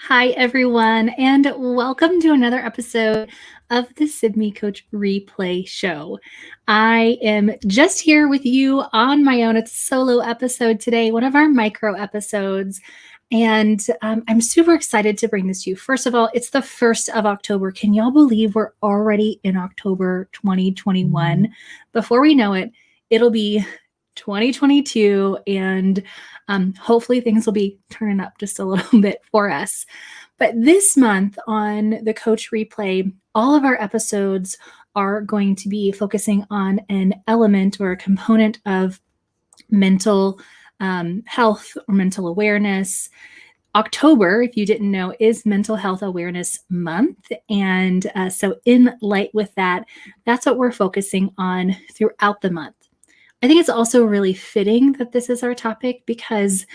Hi, everyone, and welcome to another episode of the Sibme Coach Replay Show. I am just here with you on my own. It's a solo episode today, one of our micro episodes, and I'm super excited to bring this to you. First of all, it's the 1st of October. Can y'all believe we're already in October 2021? Before we know it, it'll be 2022, and hopefully things will be turning up just a little bit for us. But this month on the Coach Replay, all of our episodes are going to be focusing on an element or a component of mental health or mental awareness. October, if you didn't know, is Mental Health Awareness Month. And so in light with that, that's what we're focusing on throughout the month. I think it's also really fitting that this is our topic because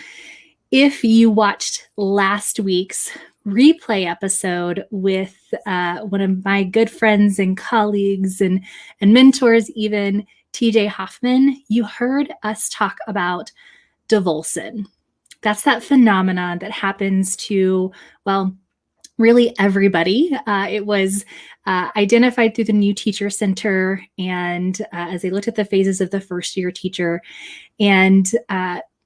if you watched last week's replay episode with one of my good friends and colleagues and mentors, even TJ Hoffman, you heard us talk about devulsion. That's that phenomenon that happens to, well, really everybody. It was identified through the New Teacher Center, and as they looked at the phases of the first year teacher, and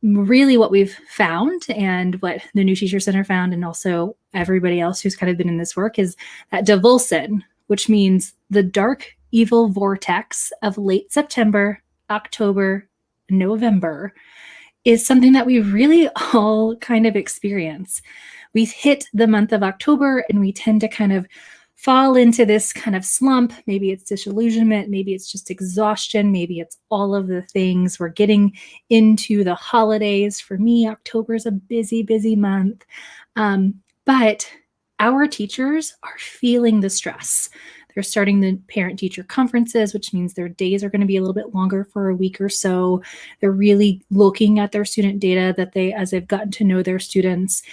really what we've found and what the New Teacher Center found, and also everybody else who's kind of been in this work, is that devulsion, which means the dark, evil vortex of late September, October, November, is something that we really all kind of experience. We've hit the month of October and we tend to kind of fall into this kind of slump. Maybe it's disillusionment, maybe it's just exhaustion, maybe it's all of the things. We're getting into the holidays. For me, October is a busy, busy month. But our teachers are feeling the stress. They're starting the parent-teacher conferences, which means their days are going to be a little bit longer for a week or so. They're really looking at their student data as they've gotten to know their students.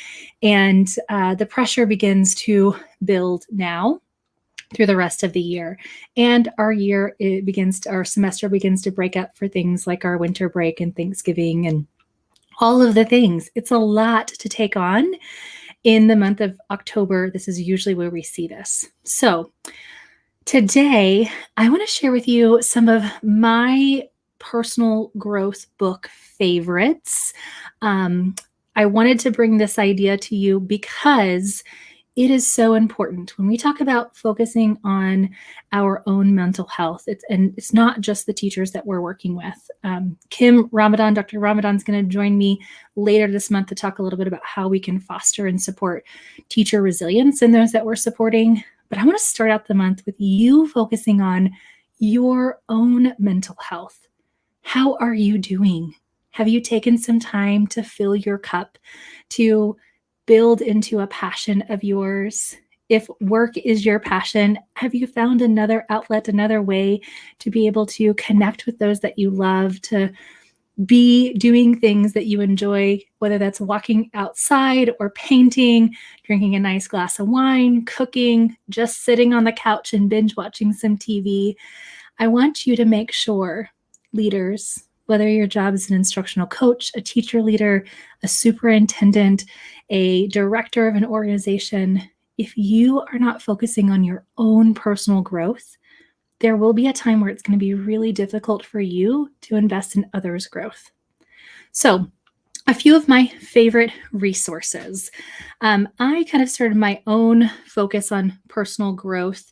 And the pressure begins to build now through the rest of the year. And our semester begins to break up for things like our winter break and Thanksgiving and all of the things. It's a lot to take on in the month of October. This is usually where we see this. So today, I want to share with you some of my personal growth book favorites. I wanted to bring this idea to you because it is so important when we talk about focusing on our own mental health. It's not just the teachers that we're working with. Dr. Ramadan is going to join me later this month to talk a little bit about how we can foster and support teacher resilience in those that we're supporting. But I want to start out the month with you focusing on your own mental health. How are you doing? Have you taken some time to fill your cup, to build into a passion of yours? If work is your passion, have you found another outlet, another way to be able to connect with those that you love, to be doing things that you enjoy, whether that's walking outside or painting, drinking a nice glass of wine, cooking, just sitting on the couch and binge watching some TV. I want you to make sure, leaders, whether your job is an instructional coach, a teacher leader, a superintendent, a director of an organization, if you are not focusing on your own personal growth, there will be a time where it's going to be really difficult for you to invest in others' growth. So, a few of my favorite resources. I kind of started my own focus on personal growth.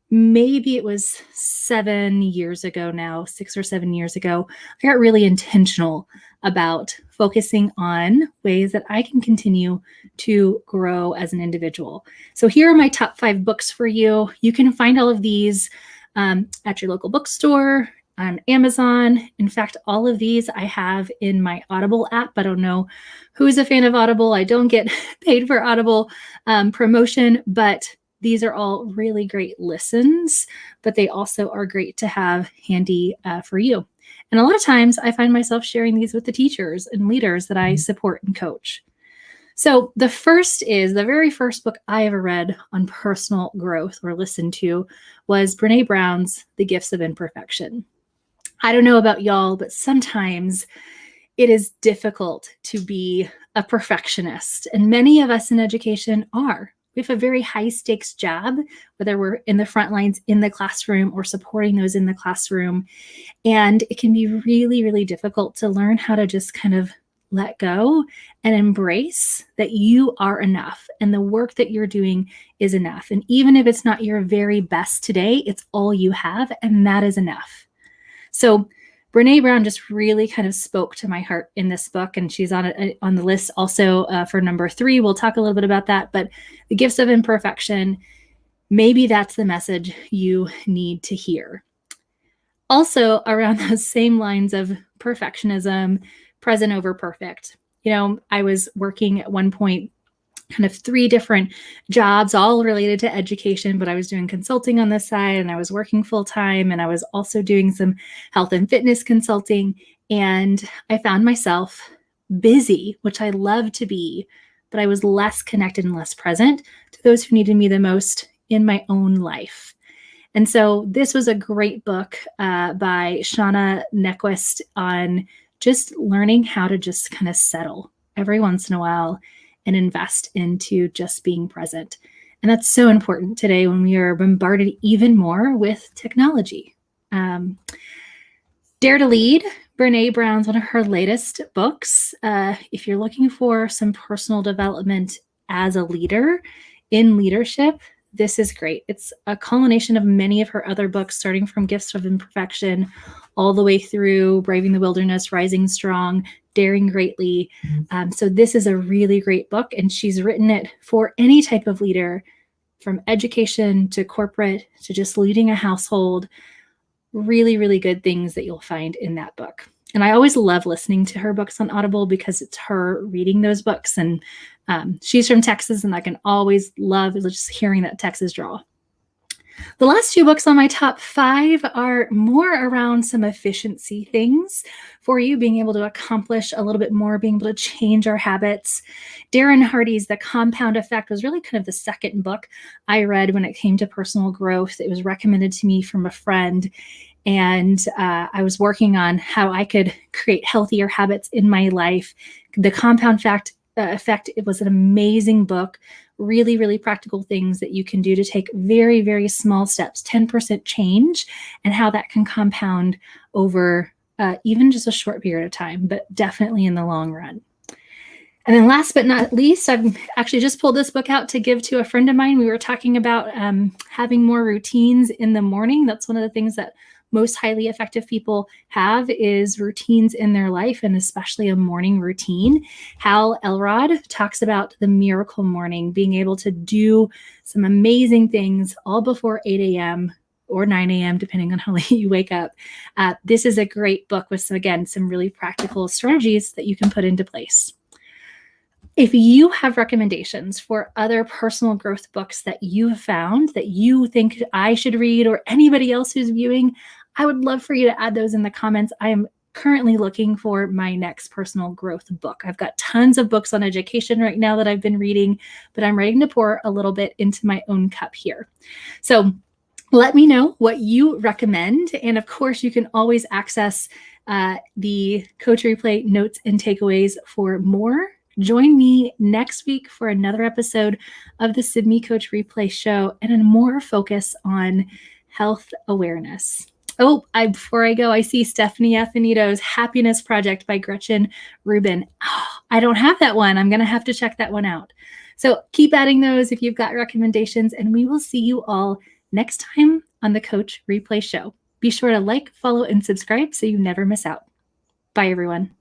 Maybe it was 7 years ago now, 6 or 7 years ago. I got really intentional about focusing on ways that I can continue to grow as an individual. So here are my top 5 books for you. You can find all of these at your local bookstore, on Amazon. In fact, all of these I have in my Audible app. I don't know who's a fan of Audible. I don't get paid for Audible promotion, but these are all really great listens, but they also are great to have handy for you. And a lot of times I find myself sharing these with the teachers and leaders that I support and coach. So the very first book I ever read on personal growth or listened to was Brene Brown's The Gifts of Imperfection. I don't know about y'all, but sometimes it is difficult to be a perfectionist, and many of us in education are. We have a very high stakes job, whether we're in the front lines in the classroom or supporting those in the classroom. And it can be really, really difficult to learn how to just kind of let go and embrace that you are enough and the work that you're doing is enough. And even if it's not your very best today, it's all you have, and that is enough. So Brene Brown just really kind of spoke to my heart in this book, and she's on the list also for number 3. We'll talk a little bit about that, but the Gifts of Imperfection, maybe that's the message you need to hear. Also, around those same lines of perfectionism, present over perfect. I was working at one point kind of 3 different jobs, all related to education, but I was doing consulting on this side, and I was working full time, and I was also doing some health and fitness consulting. And I found myself busy, which I love to be, but I was less connected and less present to those who needed me the most in my own life. And so this was a great book by Shauna Nequist on just learning how to just kind of settle every once in a while and invest into just being present. And that's so important today when we are bombarded even more with technology. Dare to Lead, Brene Brown's one of her latest books. If you're looking for some personal development as a leader in leadership, this is great. It's a culmination of many of her other books, starting from Gifts of Imperfection all the way through Braving the Wilderness, Rising Strong, Daring Greatly. So this is a really great book, and she's written it for any type of leader, from education to corporate to just leading a household. Really, really good things that you'll find in that book. And I always love listening to her books on Audible because it's her reading those books. And she's from Texas, and I can always love just hearing that Texas drawl. The last 2 books on my top 5 are more around some efficiency things for you, being able to accomplish a little bit more, being able to change our habits. Darren Hardy's The Compound Effect was really kind of the second book I read when it came to personal growth. It was recommended to me from a friend, and I was working on how I could create healthier habits in my life. The Compound Effect, it was an amazing book. Really, really practical things that you can do to take very, very small steps, 10% change, and how that can compound over even just a short period of time, but definitely in the long run. And then last but not least, I've actually just pulled this book out to give to a friend of mine. We were talking about having more routines in the morning. That's one of the things that most highly effective people have, is routines in their life, and especially a morning routine. Hal Elrod talks about the miracle morning, being able to do some amazing things all before 8 a.m. or 9 a.m., depending on how late you wake up. This is a great book with, some really practical strategies that you can put into place. If you have recommendations for other personal growth books that you have found that you think I should read, or anybody else who's viewing, I would love for you to add those in the comments. I am currently looking for my next personal growth book. I've got tons of books on education right now that I've been reading, but I'm ready to pour a little bit into my own cup here. So let me know what you recommend. And of course, you can always access the Coach Replay notes and takeaways for more. Join me next week for another episode of the Sibme Coach Replay Show, and a more focus on health awareness. Oh, before I go, I see Stephanie Affinito's Happiness Project by Gretchen Rubin. Oh, I don't have that one. I'm going to have to check that one out. So keep adding those if you've got recommendations, and we will see you all next time on the Coach Replay Show. Be sure to like, follow, and subscribe so you never miss out. Bye, everyone.